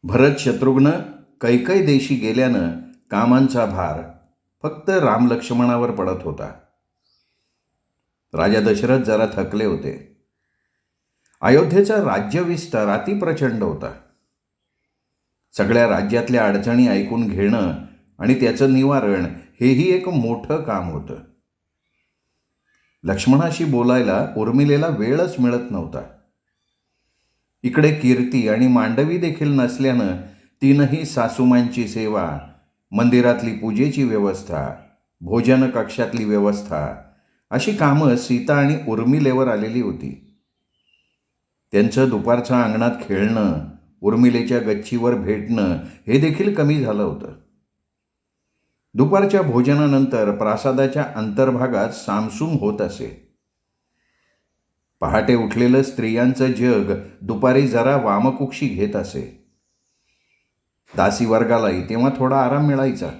भरत शत्रुघ्न कैकई देशी गेल्यानं कामांचा भार फक्त राम लक्ष्मणावर पडत होता. राजा दशरथ जरा थकले होते. अयोध्येचा राज्यविस्तार अतिप्रचंड होता. सगळ्या राज्यातल्या अडचणी ऐकून घेणं आणि त्याचं निवारण हेही एक मोठं काम होतं. लक्ष्मणाशी बोलायला उर्मिलेला वेळच मिळत नव्हता. इकडे कीर्ती आणि मांडवी देखील नसल्यानं तीनही सासूमांची सेवा, मंदिरातली पूजेची व्यवस्था, भोजन कक्षातली व्यवस्था अशी कामं सीता आणि उर्मिलेवर आलेली होती. त्यांचं दुपारच्या अंगणात खेळणं, उर्मिलेच्या गच्चीवर भेटणं हे देखील कमी झालं होतं. दुपारच्या भोजनानंतर प्रासादाच्या अंतर्भागात सामसूम होत असे. पहाटे उठलेलं स्त्रियांचं जग दुपारी जरा वामकुक्षी घेत असे. दासी वर्गालाही तेव्हा थोडा आराम मिळायचा.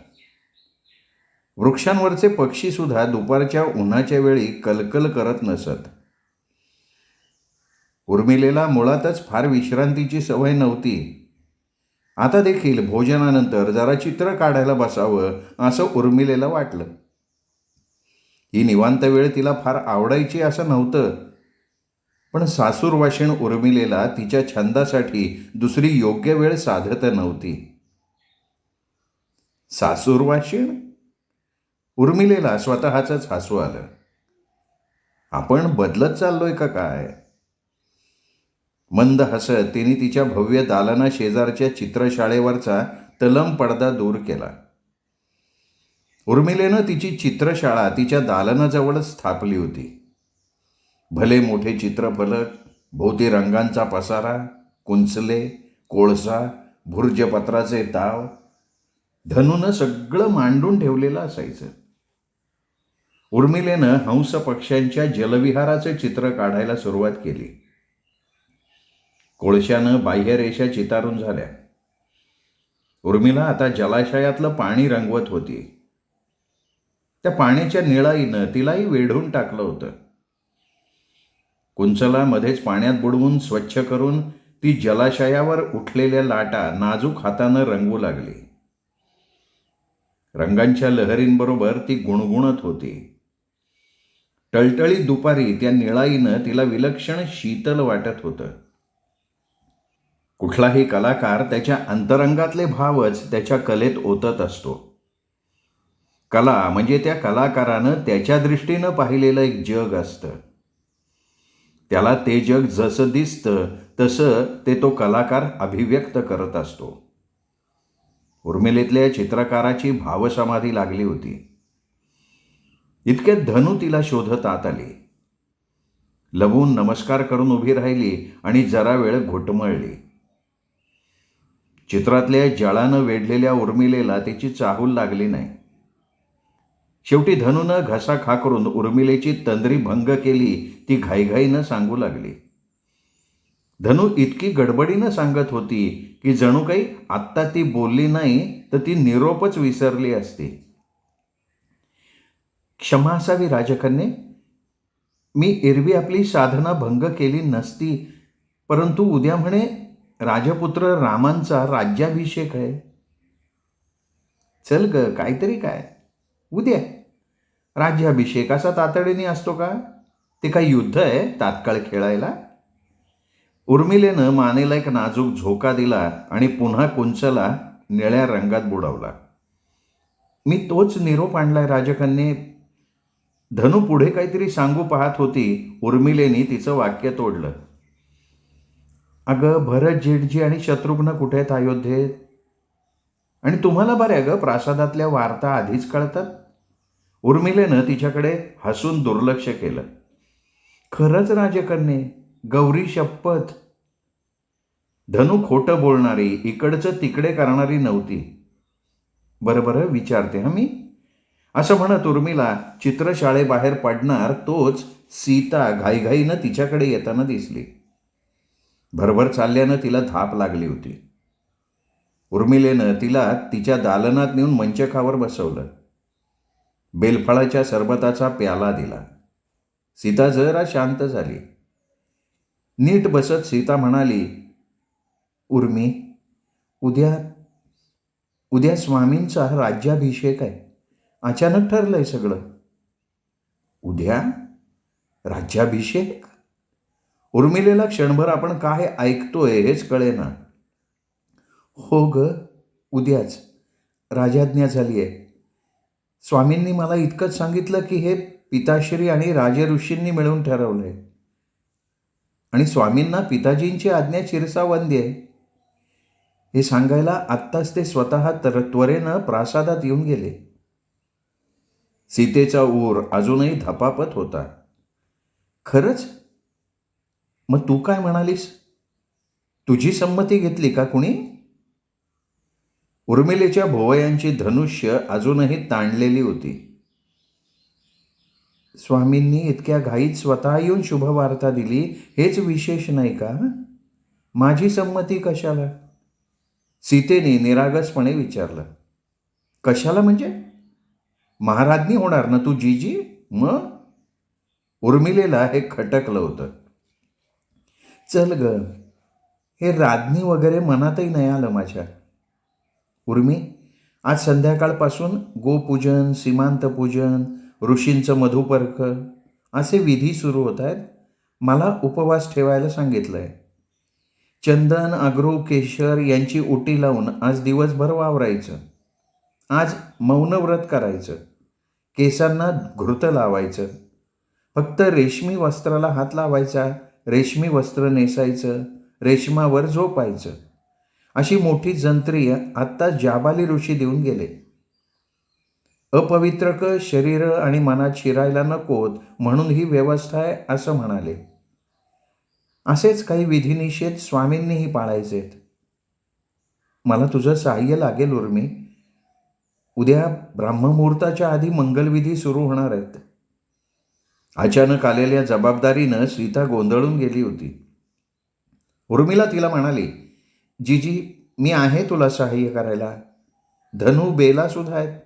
वृक्षांवरचे पक्षीसुद्धा दुपारच्या उन्हाच्या वेळी कलकल करत नसत. उर्मिलेला मुळातच फार विश्रांतीची सवय नव्हती. आता देखील भोजनानंतर जरा चित्र काढायला बसावं असं उर्मिलेला वाटलं. ही निवांत वेळ तिला फार आवडायची असं नव्हतं, पण सासूरवाशीण उर्मिलेला तिच्या छंदासाठी दुसरी योग्य वेळ साधत नव्हती. सासूरवाशीण? उर्मिलेला स्वतःचंच हसू आलं. आपण बदलत चाललोय का काय? मंद हसत तिने तिच्या भव्य दालना शेजारच्या चित्रशाळेवरचा तलम पडदा दूर केला. उर्मिलेनं तिची चित्रशाळा तिच्या दालनाजवळच स्थापली होती. भले मोठे चित्रफलक, भोवती रंगांचा पसारा, कुंचले, कोळसा, भुर्जपत्राचे ताव, धनूनं सगळं मांडून ठेवलेलं असायचं. उर्मिलेनं हंस पक्ष्यांच्या जलविहाराचे चित्र काढायला सुरुवात केली. कोळशानं बाह्यरेषा चितारून झाल्या. उर्मिला आता जलाशयातलं पाणी रंगवत होती. त्या पाण्याच्या निळाईनं तिलाही वेढून टाकलं होतं. कुंचला मध्येच पाण्यात बुडवून स्वच्छ करून ती जलाशयावर उठलेल्या लाटा नाजूक हातानं रंगवू लागली. रंगांच्या लहरींबरोबर ती गुणगुणत होती. टळटळीत दुपारी त्या निळाईनं तिला विलक्षण शीतल वाटत होतं. कुठलाही कलाकार त्याच्या अंतरंगातले भावच त्याच्या कलेत ओतत असतो. कला म्हणजे त्या कलाकारानं त्याच्या दृष्टीनं पाहिलेलं एक जग असतं. त्याला ते जग जसं दिसतं तसं ते तो कलाकार अभिव्यक्त करत असतो. उर्मिलेतल्या चित्रकाराची भावसमाधी लागली होती. इतक्यात धनू तिला शोधत आत आली. लवून नमस्कार करून उभी राहिली आणि जरा वेळ घुटमळली. चित्रातल्या जळानं वेढलेल्या उर्मिलेला तिची चाहूल लागली नाही. शेवटी धनूनं घसा खाकरून उर्मिलेची तंद्री भंग केली. ती घाईघाईनं सांगू लागली. धनू इतकी गडबडीनं सांगत होती की जणू काही आत्ता ती बोलली नाही तर ती निरोपच विसरली असती. क्षमा असावी राजकन्ये. मी एरवी आपली साधना भंग केली नसती, परंतु उद्या म्हणे राजपुत्र रामांचा राज्याभिषेक आहे. चल ग, काहीतरी काय. उद्या राज्याभिषेक असा तातडीने असतो का? ते काय युद्ध आहे तात्काळ खेळायला? उर्मिलेनं मानेला एक नाजूक झोका दिला आणि पुन्हा कुंचला निळ्या रंगात बुडवला. मी तोच निरोप आणलाय राजकन्ये. धनू पुढे काहीतरी सांगू पाहत होती. उर्मिलेनी तिचं वाक्य तोडलं. अगं, भरत जेठजी आणि शत्रुघ्न कुठे आहेत अयोध्येत? आणि तुम्हाला बऱ्या ग प्रासादातल्या वार्ता आधीच कळतात. उर्मिलेनं तिच्याकडे हसून दुर्लक्ष केलं. खरंच राजकन्ये, गौरी शपथ. धनू खोटं बोलणारी, इकडचं तिकडे करणारी नव्हती. बरं विचारते मी, असं म्हणत उर्मिला चित्रशाळेबाहेर पडणार तोच सीता घाईघाईनं तिच्याकडे येताना दिसली. भरभर चालल्यानं तिला धाप लागली होती. उर्मिलेनं तिला तिच्या दालनात नेऊन मंचकावर बसवलं. बेलफळाच्या सरबताचा प्याला दिला. सीता जरा शांत झाली. नीट बसत सीता म्हणाली, उद्या उद्या स्वामींचा राज्याभिषेक आहे. अचानक ठरलंय सगळं. उद्या राज्याभिषेक? उर्मिलेला क्षणभर आपण काय ऐकतोय हेच कळेना. हो ग, उद्याच राजाज्ञा झाली आहे. स्वामींनी मला इतकंच सांगितलं की हे पिताश्री आणि राजऋषींनी मिळून ठरवलंय. आणि स्वामींना पिताजींची आज्ञा शिरसावंदी आहे. हे सांगायला आत्ताच ते स्वतः त्वरेनं प्रासादात येऊन गेले. सीतेचा ऊर अजूनही धपापत होता. खरंच? मग तू काय म्हणालीस? तुझी संमती घेतली का कुणी? उर्मिलेच्या भोवयांची धनुष्य अजूनही ताणलेली होती. स्वामींनी इतक्या घाईत स्वतः येऊन शुभवार्ता दिली हेच विशेष नाही का? माझी संमती कशाला? सीतेने निरागसपणे विचारलं. कशाला म्हणजे? महाराज्ञी होणार ना तू जीजी? मग? उर्मिलेला हे खटकलं होतं. चल ग, हे राज्ञी वगैरे मनातही नाही आलं माझ्या. उर्मी, आज संध्याकाळपासून गोपूजन, सीमांतपूजन, ऋषींचं मधुपर्क असे विधी सुरू होत आहेत. मला उपवास ठेवायला सांगितलंय. चंदन, अगरू, केशर यांची उटी लावून आज दिवसभर वावरायचं. आज मौनव्रत करायचं. केसांना घृत लावायचं. फक्त रेशमी वस्त्राला हात लावायचा, रेशमी वस्त्र नेसायचं, रेशमावर झोपायचं. अशी मोठी जंत्री आत्ता जाबाली ऋषी देऊन गेले. अपवित्रक शरीर आणि मनात शिरायला नकोत म्हणून ही व्यवस्था आहे असं म्हणाले. असेच काही विधिनिषेध स्वामींनीही पाळायचेत. मला तुझं सहाय्य लागेल उर्मी. उद्या ब्राह्ममुहूर्ताच्या आधी मंगलविधी सुरू होणार आहेत. अचानक आलेल्या जबाबदारीनं सीता गोंधळून गेली होती. उर्मिला तिला म्हणाली, जीजी, मी आहे तुला सहाय्य करायला. धनु, बेला सुद्धा आहेत.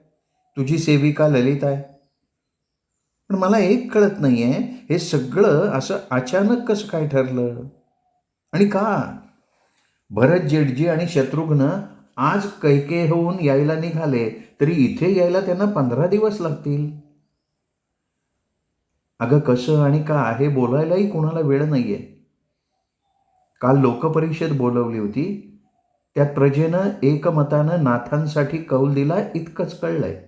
तुझी सेविका ललिता आहे. पण मला एक कळत नाही आहे, हे सगळं असं अचानक कसं काय ठरलं आणि का? भरत जेठजी आणि शत्रुघ्न आज कैकेयीहून यायला निघाले तरी इथे यायला त्यांना 15 दिवस लागतील. अगं कसं आणि का हे बोलायलाही कोणाला वेळ नाहीये. काल लोकपरिषद बोलवली होती. त्यात प्रजेनं एकमतानं नाथांसाठी कौल दिला इतकंच कळलंय.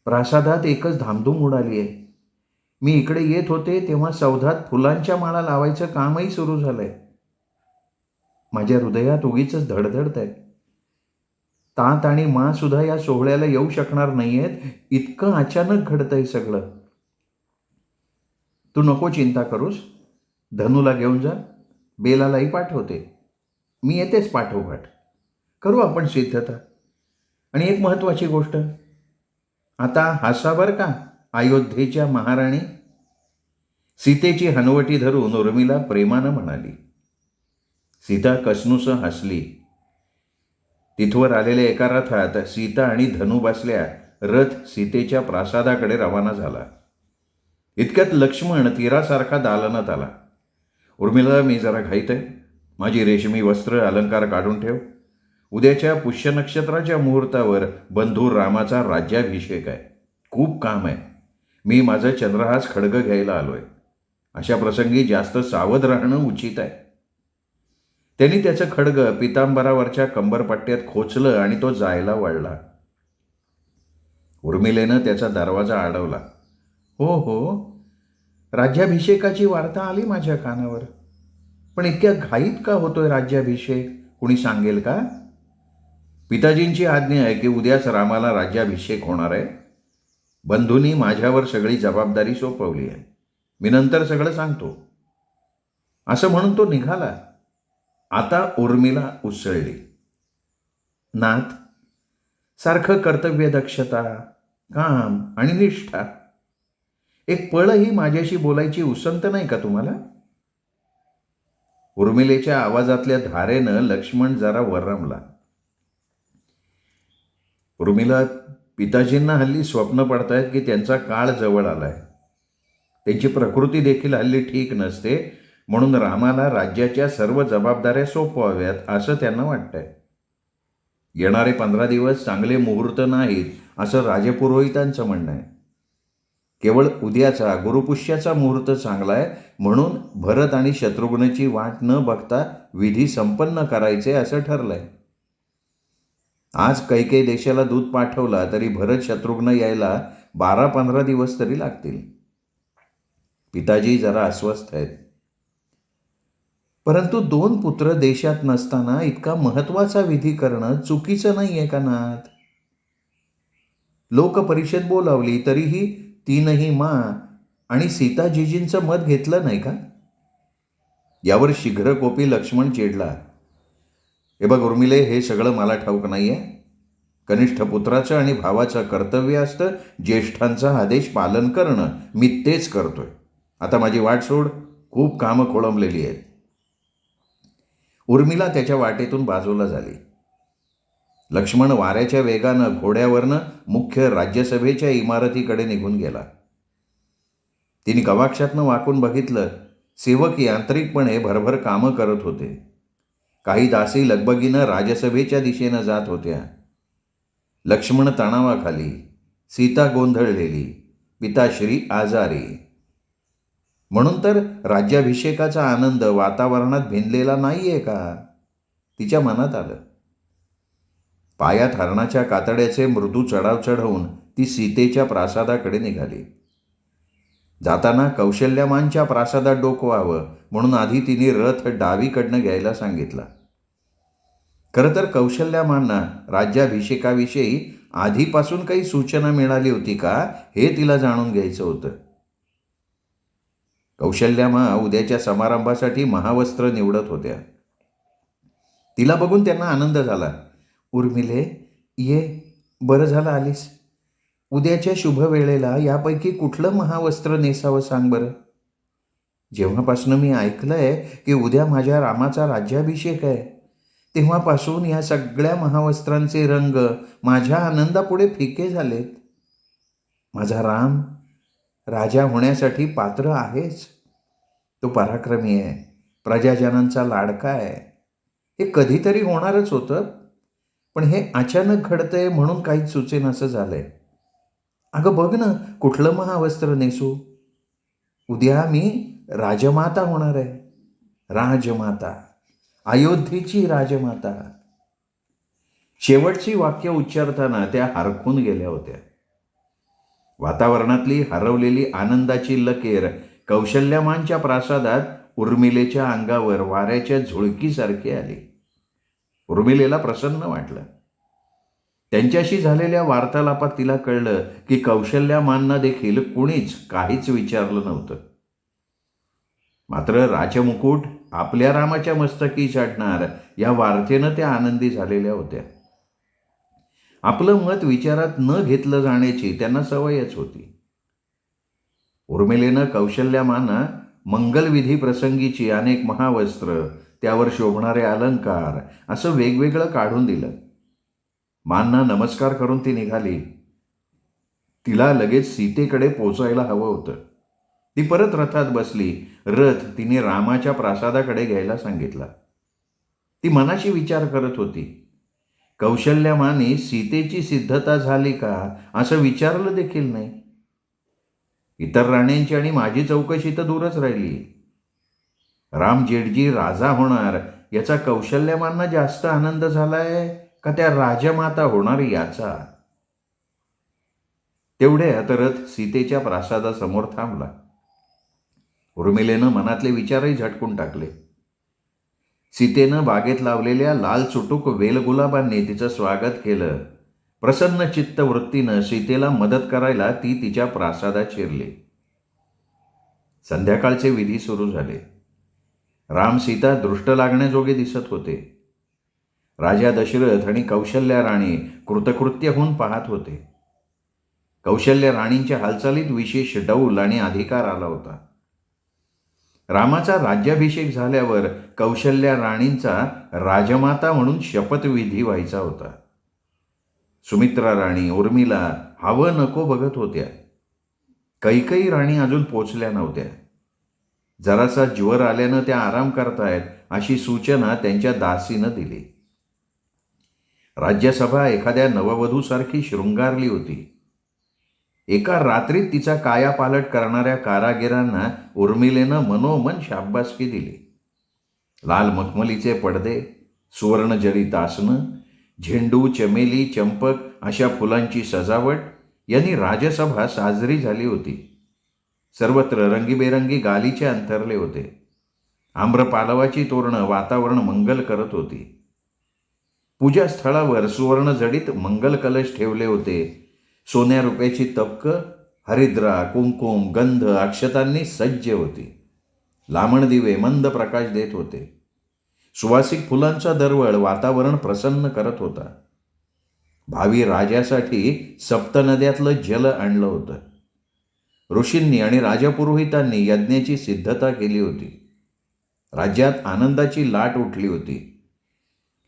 प्रासादात एकच धामधूम उडाली आहे. मी इकडे येत होते तेव्हा सौधात फुलांच्या माळा लावायचं कामही सुरू झालंय. माझ्या हृदयात उगीच धडधडत आहे. तात आणि मा सुद्धा या सोहळ्याला येऊ शकणार नाहीयेत. इतकं अचानक घडतंय सगळं. तू नको चिंता करूस. धनूला घेऊन जा. बेलालाही पाठवते. मी येतेच पाठोपाठ. करू आपण सिद्धता. आणि एक महत्त्वाची गोष्ट, आता हसा बरं का अयोध्येच्या महाराणी. सीतेची हनवटी धरून उर्मिला प्रेमानं म्हणाली. सीता कसनुसं हसली. तिथवर आलेल्या एका रथात सीता आणि धनु बसल्या. रथ सीतेच्या प्रासादाकडे रवाना झाला. इतक्यात लक्ष्मण तीरासारखा दालनात आला. उर्मिला, मी जरा घाईत आहे. माझी रेशमी वस्त्र अलंकार काढून ठेव. उद्याच्या पुष्य नक्षत्राच्या मुहूर्तावर बंधू रामाचा राज्याभिषेक आहे. खूप काम आहे. मी माझं चंद्रहास खड्ग घ्यायला आलोय. अशा प्रसंगी जास्त सावध राहणं उचित आहे. त्यांनी त्याचं खड्ग पितांबरावरच्या कंबरपट्ट्यात खोचलं आणि तो जायला वळला. उर्मिलेनं त्याचा दरवाजा अडवला. हो हो, राज्याभिषेकाची वार्ता आली माझ्या कानावर. पण इतक्या घाईत का होतोय राज्याभिषेक? कुणी सांगेल का? पिताजींची आज्ञा आहे की उद्याच रामाला राज्याभिषेक होणार आहे. बंधूंनी माझ्यावर सगळी जबाबदारी सोपवली आहे. मी नंतर सगळं सांगतो. असं म्हणून तो निघाला. आता उर्मिला उसळली. नाथ, सारखं कर्तव्य दक्षता, काम आणि निष्ठा. एक पळही माझ्याशी बोलायची उसंत नाही का तुम्हाला? उर्मिलेच्या आवाजातल्या धारेनं लक्ष्मण जरा वर्रमला. उर्मिला, पिताजींना हल्ली स्वप्न पडतायत की त्यांचा काळ जवळ आलाय. त्यांची प्रकृती देखील हल्ली ठीक नसते. म्हणून रामाला राज्याच्या सर्व जबाबदाऱ्या सोपवाव्यात असं त्यांना वाटतंय. येणारे 15 दिवस चांगले मुहूर्त नाहीत असं राजपुरोहितांचं म्हणणं आहे. केवळ उद्याचा गुरुपुष्याचा मुहूर्त चांगला आहे म्हणून भरत आणि शत्रुघ्नची वाट न बघता विधी संपन्न करायचे असं ठरलंय. आज कैकेयी देशाला दूत पाठवला तरी भरत शत्रुघ्न यायला 12-15 दिवस तरी लागतील. पिताजी जरा अस्वस्थ आहेत. परंतु 2 पुत्र देशात नसताना इतका महत्वाचा विधी करणं चुकीचं नाहीये का नाथ? लोकपरिषद बोलावली तरीही तीनही माँ आणि सीताजीजींचं मत घेतलं नाही का? यावर शीघ्रकोपी लक्ष्मण चिडला. हे बघ उर्मिले, हे सगळं मला ठाऊक नाहीये. कनिष्ठ पुत्राचं आणि भावाचं कर्तव्य असतं ज्येष्ठांचा आदेश पालन करणं. मी तेच करतोय. आता माझी वाट सोड, खूप कामं खोळंबलेली आहेत. उर्मिला त्याच्या वाटेतून बाजूला झाली. लक्ष्मण वाऱ्याच्या वेगानं घोड्यावरनं मुख्य राज्यसभेच्या इमारतीकडे निघून गेला. तिने गवाक्षातनं वाकून बघितलं. सेवक यांत्रिकपणे भरभर कामं करत होते. काही दासी लगबगीनं राजसभेच्या दिशेनं जात होत्या. लक्ष्मण तणावाखाली, सीता गोंधळलेली, पिताश्री आजारी. म्हणून तर राज्याभिषेकाचा आनंद वातावरणात भिनलेला नाहीये का? तिच्या मनात आलं. पायात हरणाच्या कातड्याचे मृदू चढाव चढवून ती सीतेच्या प्रासादाकडे निघाली. जाताना कौशल्यामांच्या प्रासादात डोकवावं म्हणून आधी तिने रथ डावीकडनं घ्यायला सांगितला. खरं तर कौशल्यामांना राज्याभिषेकाविषयी आधीपासून काही सूचना मिळाली होती का हे तिला जाणून घ्यायचं होतं. कौशल्यामा उद्याच्या समारंभासाठी महावस्त्र निवडत होत्या. तिला बघून त्यांना आनंद झाला. उर्मिले, ये, बरं झालं आलीस. उद्याच्या शुभवेळेला यापैकी कुठलं महावस्त्र नेसावं सांग बरं. जेव्हापासून मी ऐकलंय की उद्या माझ्या रामाचा राज्याभिषेक आहे तेव्हापासून या सगळ्या महावस्त्रांचे रंग माझ्या आनंदापुढे फिके झालेत. माझा राम राजा होण्यासाठी पात्र आहेच. तो पराक्रमी आहे, प्रजाजनांचा लाडका आहे. हे कधीतरी होणारच होतं, पण हे अचानक घडतंय म्हणून काहीच सुचेनासं झालंय. अगं बघ ना, कुठलं महावस्त्र नेसू? उद्या मी राजमाता होणार आहे. राजमाता, अयोध्येची राजमाता. शेवटची वाक्य उच्चारताना त्या हरखून गेल्या होत्या. वातावरणातली हरवलेली आनंदाची लकेर कौशल्यामांच्या प्रासादात उर्मिलेच्या अंगावर वाऱ्याच्या झुळकीसारखी आली. उर्मिलेला प्रसन्न वाटलं. त्यांच्याशी झालेल्या वार्तालापात तिला कळलं की कौशल्यामांना देखील कुणीच काहीच विचारलं नव्हतं. मात्र राजमुकुट आपल्या रामाच्या मस्तकी चढणार या वार्तेनं त्या आनंदी झालेल्या होत्या. आपलं मत विचारात न घेतलं जाण्याची त्यांना सवयच होती. उर्मिलेनं कौशल्यामांना मंगलविधी प्रसंगीची अनेक महावस्त्र, त्यावर शोभणारे अलंकार असं वेगवेगळं काढून दिलं. मांना नमस्कार करून ती निघाली. तिला लगेच सीतेकडे पोचायला हवं होतं. ती परत रथात बसली. रथ तिने रामाच्या प्रासादाकडे घ्यायला सांगितला. ती मनाशी विचार करत होती. कौशल्यामाने सीतेची सिद्धता झाली का असं विचारलं देखील नाही. इतर राण्यांची आणि माझी चौकशी तर दूरच राहिली. राम जेठजी राजा होणार याचा कौशल्यामांना जास्त आनंद झालाय का त्या राजमाता होणार याचा? तेवढ्यात रथ सीतेच्या प्रासादासमोर थांबला. उर्मिलेनं मनातले विचारही झटकून टाकले. सीतेनं बागेत लावलेल्या लाल चुटूक वेलगुलाबांनी तिचं स्वागत केलं. प्रसन्न चित्त वृत्तीनं सीतेला मदत करायला ती तिच्या प्रासादात शिरली. संध्याकाळचे विधी सुरू झाले. राम सीता दृष्ट लागण्याजोगे दिसत होते. राजा दशरथ आणि कौशल्या राणी कृतकृत्य होऊन पाहत होते. कौशल्या राणींच्या हालचालीत विशेष डौल आणि अधिकार आला होता. रामाचा राज्याभिषेक झाल्यावर कौशल्या राणींचा राजमाता म्हणून शपथविधी व्हायचा होता. सुमित्रा राणी, उर्मिला हवं नको बघत होत्या. कैकेयी राणी अजून पोचल्या नव्हत्या. जरासा ज्वर आल्यानं त्या आराम करतायत अशी सूचना त्यांच्या दासीनं दिली. राज्यसभा एखाद्या नववधूसारखी शृंगारली होती. एका रात्रीत तिचा कायापालट करणाऱ्या कारागिरांना उर्मिलेनं मनोमन शाब्बासकी दिली. लाल मखमलीचे पडदे, सुवर्णजडित आसनं, झेंडू, चमेली, चंपक अशा फुलांची सजावट यांनी राजसभा साजरी झाली होती. सर्वत्र रंगीबेरंगी गालिचे अंथरले होते. आम्रपालवाची तोरणं वातावरण मंगल करत होती. पूजास्थळावर सुवर्णजडित मंगल कलश ठेवले होते. सोन्या रुपयाची तबकं, हरिद्रा, कुंकुम, गंध, अक्षतांनी सज्ज होती. लामण दिवे मंद प्रकाश देत होते. सुवासिक फुलांचा दरवळ वातावरण प्रसन्न करत होता. भावी राजासाठी सप्तनद्यातलं जल आणलं होतं. ऋषींनी आणि राजपुरोहितांनी यज्ञाची सिद्धता केली होती. राज्यात आनंदाची लाट उठली होती.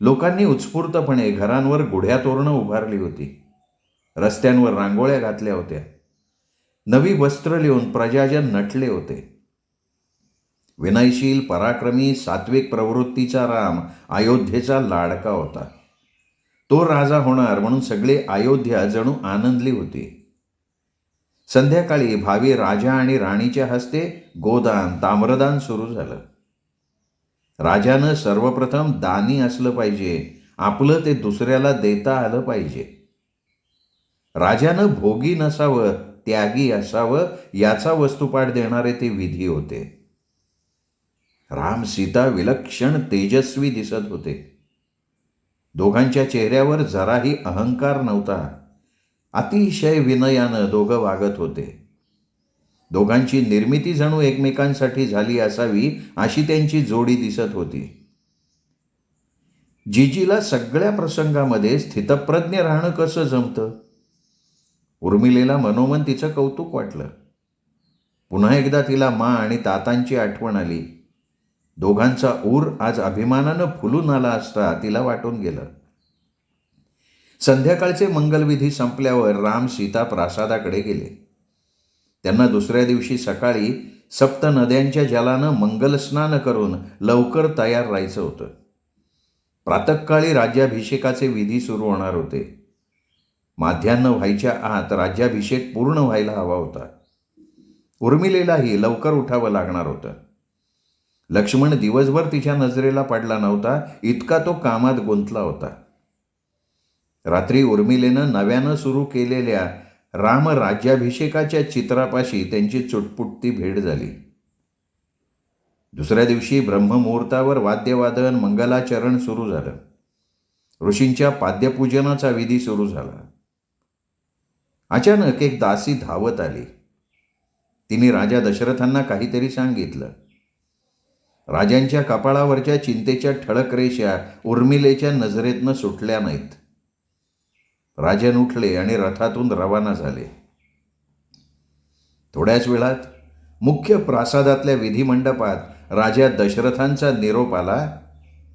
लोकांनी उत्स्फूर्तपणे घरांवर गुढ्या तोरणं उभारली होती. रस्त्यांवर रांगोळ्या घातल्या होत्या. नवी वस्त्र लिहून प्रजाजन नटले होते. विनयशील, पराक्रमी, सात्विक प्रवृत्तीचा राम अयोध्येचा लाडका होता. तो राजा होणार म्हणून सगळे अयोध्या जणू आनंदली होती. संध्याकाळी भावी राजा आणि राणीच्या हस्ते गोदान, ताम्रदान सुरू झालं. राजानं सर्वप्रथम दानी असलं पाहिजे. आपलं ते दुसऱ्याला देता आलं पाहिजे. राजानं भोगी नसावं, त्यागी असावं याचा वस्तुपाठ देणारे ते विधी होते. राम सीता विलक्षण तेजस्वी दिसत होते. दोघांच्या चेहऱ्यावर जराही अहंकार नव्हता. अतिशय विनयानं दोघं वागत होते. दोघांची निर्मिती जणू एकमेकांसाठी झाली असावी अशी त्यांची जोडी दिसत होती. जिजीला सगळ्या प्रसंगामध्ये स्थितप्रज्ञ राहणं कसं जमतं? उर्मिलेला मनोमन तिचं कौतुक वाटलं. पुन्हा एकदा तिला मा आणि तातांची आठवण आली. दोघांचा ऊर आज अभिमानानं फुलून आला असता तिला वाटून गेलं. संध्याकाळचे मंगलविधी संपल्यावर राम सीता प्रासादाकडे गेले. त्यांना दुसऱ्या दिवशी सकाळी सप्त नद्यांच्या जलानं मंगलस्नान करून लवकर तयार राहायचं होतं. प्रातःकाळी राज्याभिषेकाचे विधी सुरू होणार होते. माध्यान्ह व्हायच्या आत राज्याभिषेक पूर्ण व्हायला हवा होता. उर्मिलेलाही लवकर उठावं लागणार होतं. लक्ष्मण दिवसभर तिच्या नजरेला पडला नव्हता, इतका तो कामात गुंतला होता. रात्री उर्मिलेनं नव्यानं सुरू केलेल्या राम राज्याभिषेकाच्या चित्रापाशी त्यांची चुटपुटती भेट झाली. दुसऱ्या दिवशी ब्रह्ममुहूर्तावर वाद्यवादन, मंगलाचरण सुरू झालं. ऋषींच्या पाद्यपूजनाचा विधी सुरू झाला. अचानक एक दासी धावत आली. तिने राजा दशरथांना काहीतरी सांगितलं. राजांच्या कपाळावरच्या चिंतेच्या ठळक रेषा उर्मिलेच्या नजरेतनं सुटल्या नाहीत. राजन उठले आणि रथातून रवाना झाले. थोड्याच वेळात मुख्य प्रासादातल्या विधिमंडपात राजा दशरथांचा निरोप आला.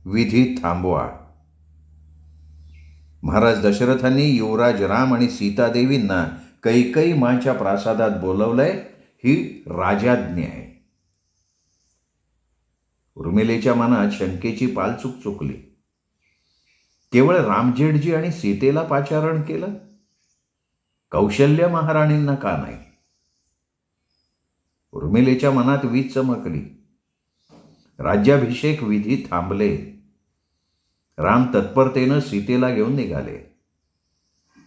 विधी थांबवा. महाराज दशरथांनी युवराज राम आणि सीतादेवींना कैकेयी माँच्या प्रासादात बोलवलंय. ही राजाज्ञा आहे. उर्मिलेच्या मनात शंकेची पालचूक चुकली. केवळ रामजेठजी आणि सीतेला पाचारण केलं, कौशल्य महाराणींना का नाही? उर्मिलेच्या मनात वीज चमकली. राज्याभिषेक विधी थांबले. राम तत्परतेनं सीतेला घेऊन निघाले.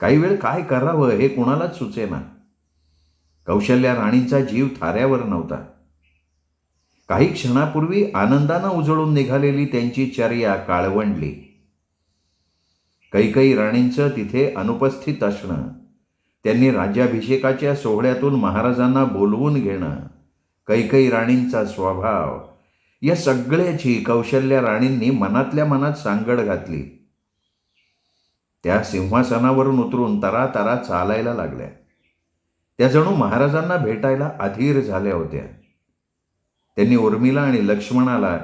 काही वेळ काय करावं हे कुणालाच सुचेना. कौशल्या राणींचा जीव थाऱ्यावर नव्हता. काही क्षणापूर्वी आनंदानं उजळून निघालेली त्यांची चर्या काळवंडली. कैकेयी राणींचं तिथे अनुपस्थित असणं, त्यांनी राज्याभिषेकाच्या सोहळ्यातून महाराजांना बोलवून घेणं, कैकेयी राणींचा स्वभाव, या सगळ्याची कौशल्या राणींनी मनातल्या मनात सांगड घातली. त्या सिंहासनावरून उतरून तरातरा चालायला लागल्या. त्या जणू महाराजांना भेटायला अधीर झाल्या होत्या. त्यांनी उर्मिला आणि लक्ष्मणाला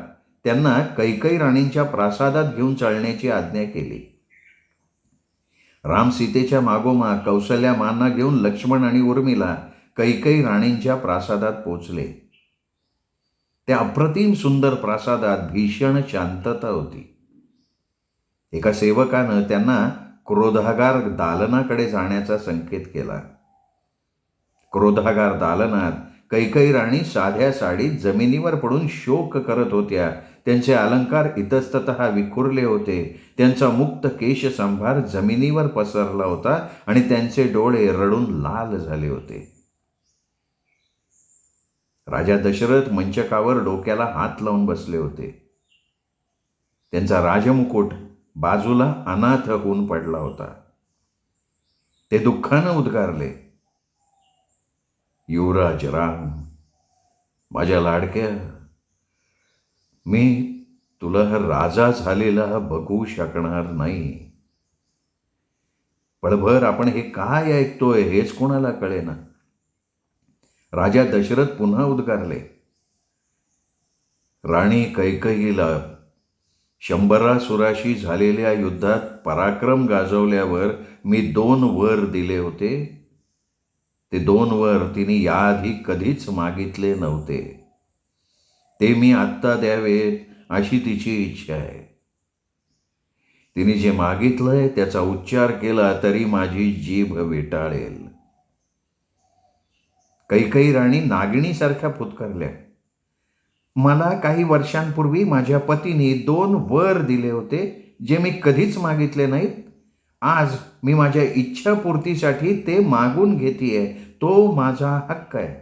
त्यांना कैकेयी राणींच्या प्रासादात घेऊन चालण्याची आज्ञा केली. राम सीतेच्या मागोमाग कौशल्या मांना घेऊन लक्ष्मण आणि उर्मिला कैकेयी राणींच्या प्रासादात पोचले. त्या अप्रतिम सुंदर प्रासादात भीषण शांतता होती. एका सेवकानं त्यांना क्रोधागार दालनाकडे जाण्याचा संकेत केला. क्रोधागार दालनात कैकेयी राणी साध्या साडीत जमिनीवर पडून शोक करत होत्या. त्यांचे अलंकार इतस्ततः विखुरले होते. त्यांचा मुक्त केशसंभार जमिनीवर पसरला होता आणि त्यांचे डोळे रडून लाल झाले होते. राजा दशरथ मंचकावर डोक्याला हात लावून बसले होते. त्यांचा राजमुकुट बाजूला अनाथ होऊन पडला होता. ते दुःखानं उद्गारले, युवराज राम, माझ्या लाडक्या, मी तुला राजा झालेला बघू शकणार नाही. पळभर आपण हे काय ऐकतोय हेच कोणाला कळेना. राजा दशरथ पुन्हा उद्गारले, राणी कैकेयीला 100 झालेल्या युद्धात पराक्रम गाजवल्यावर मी 2 वर दिले होते. ते 2 वर तिने याआधी कधीच मागितले नव्हते. ते मी आत्ता द्यावेत अशी तिची इच्छा आहे. तिने जे मागितलंय त्याचा उच्चार केला तरी माझी जीभ वेटाळेल. कैकेयी राणी नागिणीसारख्या फुतकारल्या, मला काही वर्षांपूर्वी माझ्या पतीने 2 वर दिले होते जे मी कधीच मागितले नाहीत. आज मी माझ्या इच्छापूर्तीसाठी ते मागून घेतेय. तो माझा हक्क आहे.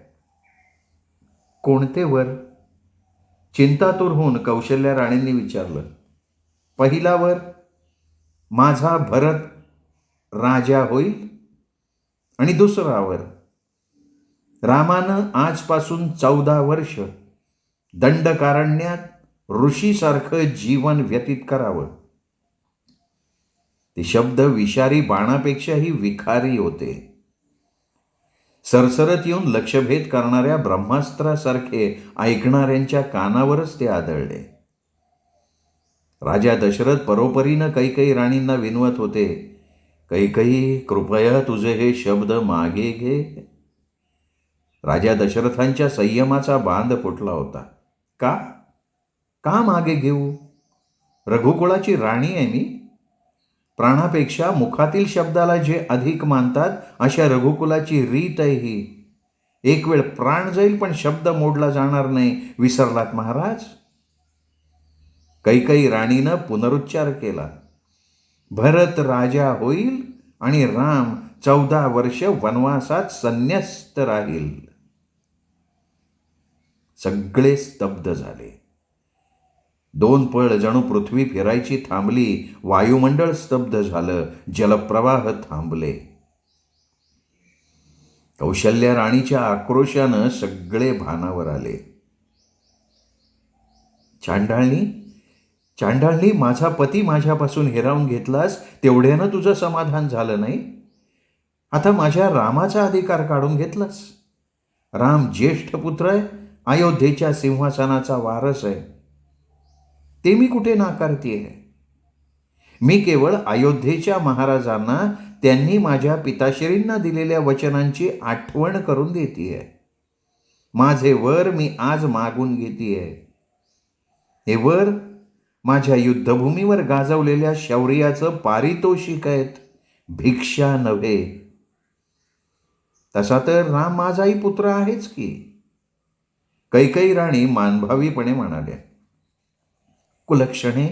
कोणते वर? चिंतातूर होऊन कौशल्या राणींनी विचारलं. पहिला वर, माझा भरत राजा होईल. आणि दुसरा वर, रामानं आजपासून 14 वर्ष दंडकारण्यात ऋषीसारखं जीवन व्यतीत करावं. ते शब्द विषारी बाणापेक्षाही विखारी होते. सरसरत येऊन लक्षभेद करणाऱ्या ब्रह्मास्त्रासारखे ऐकणाऱ्यांच्या कानावरच ते आदळले. राजा दशरथ परोपरीनं कैकेयी राणींना विनवत होते, कैकेयी, कृपया तुझे हे शब्द मागे घे. राजा दशरथांच्या संयमाचा बांध फुटला होता. का? का मागे घेऊ? रघुकुळाची राणी आहे मी. प्राणापेक्षा मुखातील शब्दाला जे अधिक मानतात अशा रघुकुलाची रीत आहे ही. एक वेळ प्राण जाईल पण शब्द मोडला जाणार नाही. विसरलात महाराज? कैकेयी राणीनं पुनरुच्चार केला, भरत राजा होईल आणि राम 14 वर्ष वनवासात संन्यस्त राहील. सगळे स्तब्ध झाले. 2 पळ जणू पृथ्वी फिरायची थांबली. वायुमंडळ स्तब्ध झालं. जलप्रवाह थांबले. कौशल्या राणीच्या आक्रोशानं सगळे भानावर आले. चांडाळणी, चांडाळणी, माझा पती माझ्यापासून हिरावून घेतलास तेवढ्यानं तुझं समाधान झालं नाही. आता माझ्या रामाचा अधिकार काढून घेतलास. राम ज्येष्ठ पुत्र आहे, अयोध्येच्या सिंहासनाचा वारस आहे. ते मी कुठे नाकारतेय? मी केवळ अयोध्येच्या महाराजांना त्यांनी माझ्या पिताश्रींना दिलेल्या वचनांची आठवण करून देतेय. माझे वर मी आज मागून घेतेय. हे वर माझ्या युद्धभूमीवर गाजवलेल्या शौर्याचं पारितोषिक आहेत, भिक्षा नव्हे. तसा तर राम माझाही पुत्र आहेच की. कैकेयी राणी मानभावीपणे म्हणाल्या, कुलक्षणे,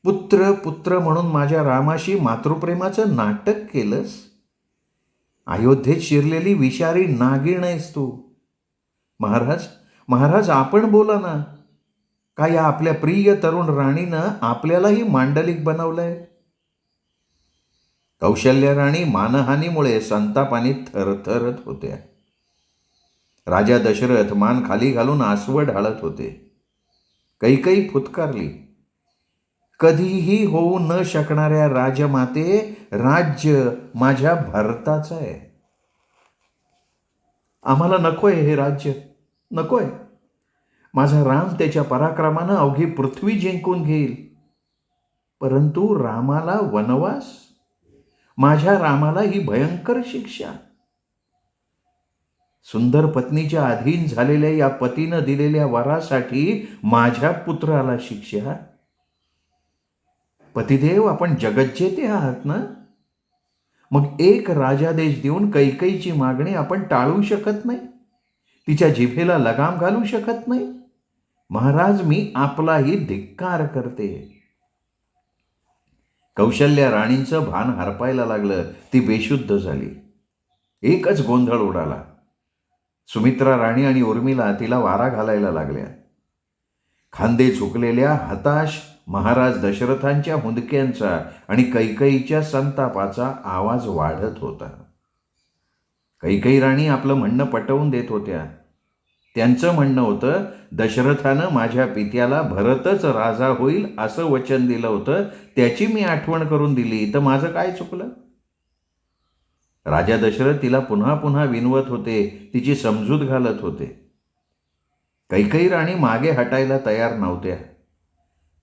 पुत्र पुत्र म्हणून माझ्या रामाशी मातृप्रेमाचं नाटक केलंस. अयोध्येत शिरलेली विषारी नागिण आहेस तू. महाराज, महाराज, आपण बोला ना. का या आपल्या प्रिय तरुण राणीनं आपल्यालाही मांडलिक बनवलंय? कौशल्या राणी मानहानीमुळे संतापाने थरथरत होत्या. राजा दशरथ मान खाली घालून आसवं ढाळत होते. कैकेयी फुतकारली, कधीही होऊ न शकणाऱ्या राजमाते, राज्य माझ्या भरताचं आहे. आम्हाला नकोय हे राज्य, नकोय. माझा राम त्याच्या पराक्रमानं अवघी पृथ्वी जिंकून घेईल. परंतु रामाला वनवास, माझ्या रामाला ही भयंकर शिक्षा. सुंदर पत्नीच्या अधीन झालेल्या या पतीनं दिलेल्या वरासाठी माझ्या पुत्राला शिक्षा. पतिदेव, आपण जगज्जेते आहात ना? मग एक राजादेश देऊन कैकेयीची मागणी आपण टाळू शकत नाही? तिच्या जिभेला लगाम घालू शकत नाही? महाराज, मी आपलाही धिक्कार करते. कौशल्या राणींचं भान हरपायला लागलं. ती बेशुद्ध झाली. एकच गोंधळ उडाला. सुमित्रा राणी आणि उर्मिला तिला वारा घालायला लागल्या. खांदे झुकलेल्या हताश महाराज दशरथांच्या हुंदक्यांचा आणि कैकेयीच्या संतापाचा आवाज वाढत होता. कैकेयी राणी आपलं म्हणणं पटवून देत होत्या. त्यांचं म्हणणं होतं, दशरथानं माझ्या पित्याला भरतच राजा होईल असं वचन दिलं होतं, त्याची मी आठवण करून दिली, तर माझं काय चुकलं? राजा दशरथ तिला पुन्हा पुन्हा विनवत होते, तिची समजूत घालत होते. कैकेयी राणी मागे हटायला तयार नव्हत्या.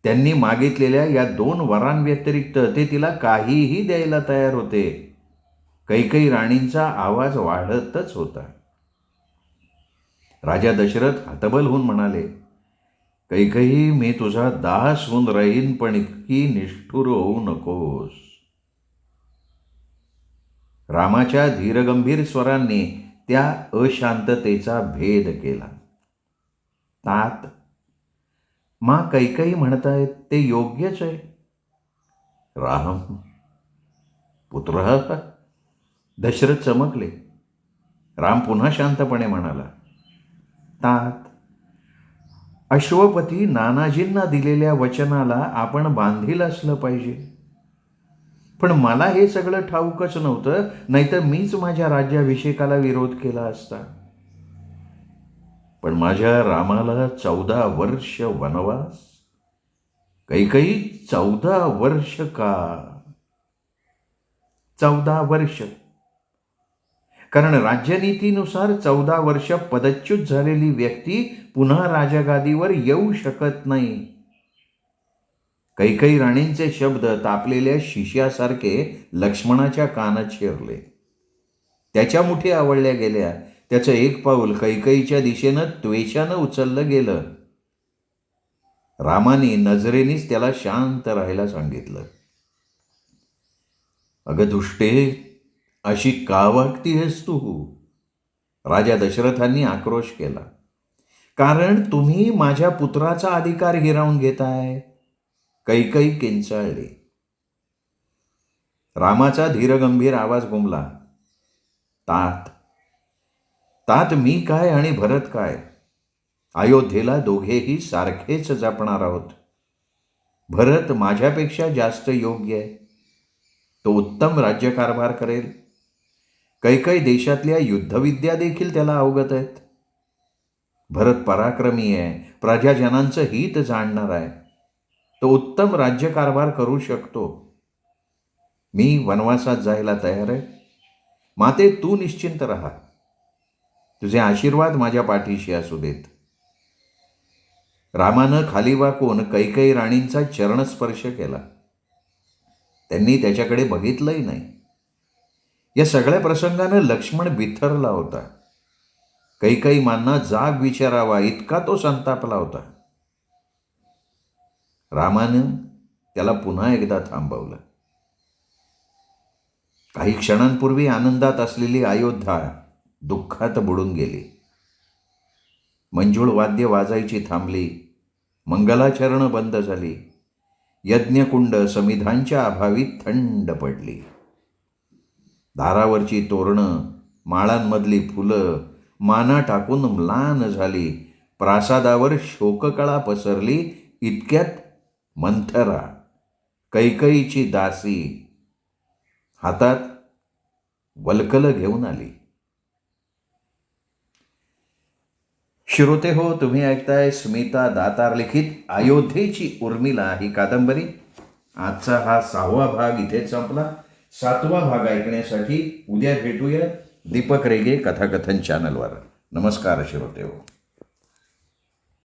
त्यांनी मागितलेल्या या 2 वरांव्यतिरिक्त ते तिला काहीही द्यायला तयार होते. कैकेयी राणींचा आवाज वाढतच होता. राजा दशरथ हतबल होऊन म्हणाले, कैकेयी, मी तुझा दास होऊन राहीन, पण इतकी निष्ठुर होऊ नकोस. रामाच्या धीरगंभीर स्वरांनी त्या अशांततेचा भेद केला. तात, मा कैकेयी म्हणतायत ते योग्यच आहे. राम पुत्र. दशरथ चमकले. राम पुन्हा शांतपणे म्हणाला, तात, अश्वपती नानाजींना दिलेल्या वचनाला आपण बांधील असलं पाहिजे. पण मला हे सगळं ठाऊकच नव्हतं, नाहीतर मीच माझ्या राज्याभिषेकाला विरोध केला असता. पण माझ्या रामाला 14 वर्ष वनवास. कैकेयी, 14 वर्ष का? 14 वर्ष. कारण राज्यनीतीनुसार 14 वर्ष पदच्युत झालेली व्यक्ती पुन्हा राजगादीवर येऊ शकत नाही. कैकेयी राणींचे शब्द तापलेल्या शिश्यासारखे लक्ष्मणाच्या कानात शिरले. त्याच्या मुठी आवळल्या गेल्या. त्याचं एक पाऊल कैकेयीच्या दिशेनं त्वेषानं उचललं गेलं. रामाने नजरेनीच त्याला शांत राहायला सांगितलं. अगं दुष्टे, अशी का वागतीयस तू? राजा दशरथांनी आक्रोश केला. कारण तुम्ही माझ्या पुत्राचा अधिकार हिरावून घेताय. कैकेयी किंचाळली. रामाचा धीरगंभीर आवाज घुमला, तात, तात, मी काय आणि भरत काय? अयोध्येला दोघेही सारखेच जपणार आहोत. भरत माझ्यापेक्षा जास्त योग्य आहे. तो उत्तम राज्यकारभार करेल. कैकेयी देशातल्या युद्धविद्या देखील त्याला अवगत आहेत. भरत पराक्रमी आहे, प्रजाजनांचं हित जाणणार आहे. तो उत्तम राज्यकारभार करू शकतो. मी वनवासात जायला तयार आहे. माते, तू निश्चिंत राहा. तुझे आशीर्वाद माझ्या पाठीशी असू देत. रामानं खाली वाकून कैकेयी राणींचा चरणस्पर्श केला. त्यांनी त्याच्याकडे बघितलंही नाही. या सगळ्या प्रसंगानं लक्ष्मण बिथरला होता. कैकेयी मांना जाब विचारावा इतका तो संतापला होता. रामानं त्याला पुन्हा एकदा थांबवलं. काही क्षणांपूर्वी आनंदात असलेली अयोध्या दुःखात बुडून गेली. मंजूळ वाद्य वाजायची थांबली. मंगलाचरणं बंद झाली. यज्ञकुंड समिधांच्या अभावी थंड पडली. दारावरची तोरणं, माळांमधली फुलं माना टाकून म्लान झाली. प्रासादावर शोककळा पसरली. इतक्यात मंथरा, कैकेयीची दासी, हातात वल्कलं घेऊन आली. श्रोते हो, तुम्ही ऐकताय स्मिता दातार लिखित अयोध्येची उर्मिला ही कादंबरी. आजचा हा 6वा भाग इथे संपला. 7वा भाग ऐकण्यासाठी उद्या भेटूया दीपक रेगे कथाकथन चॅनलवर. नमस्कार श्रोते हो.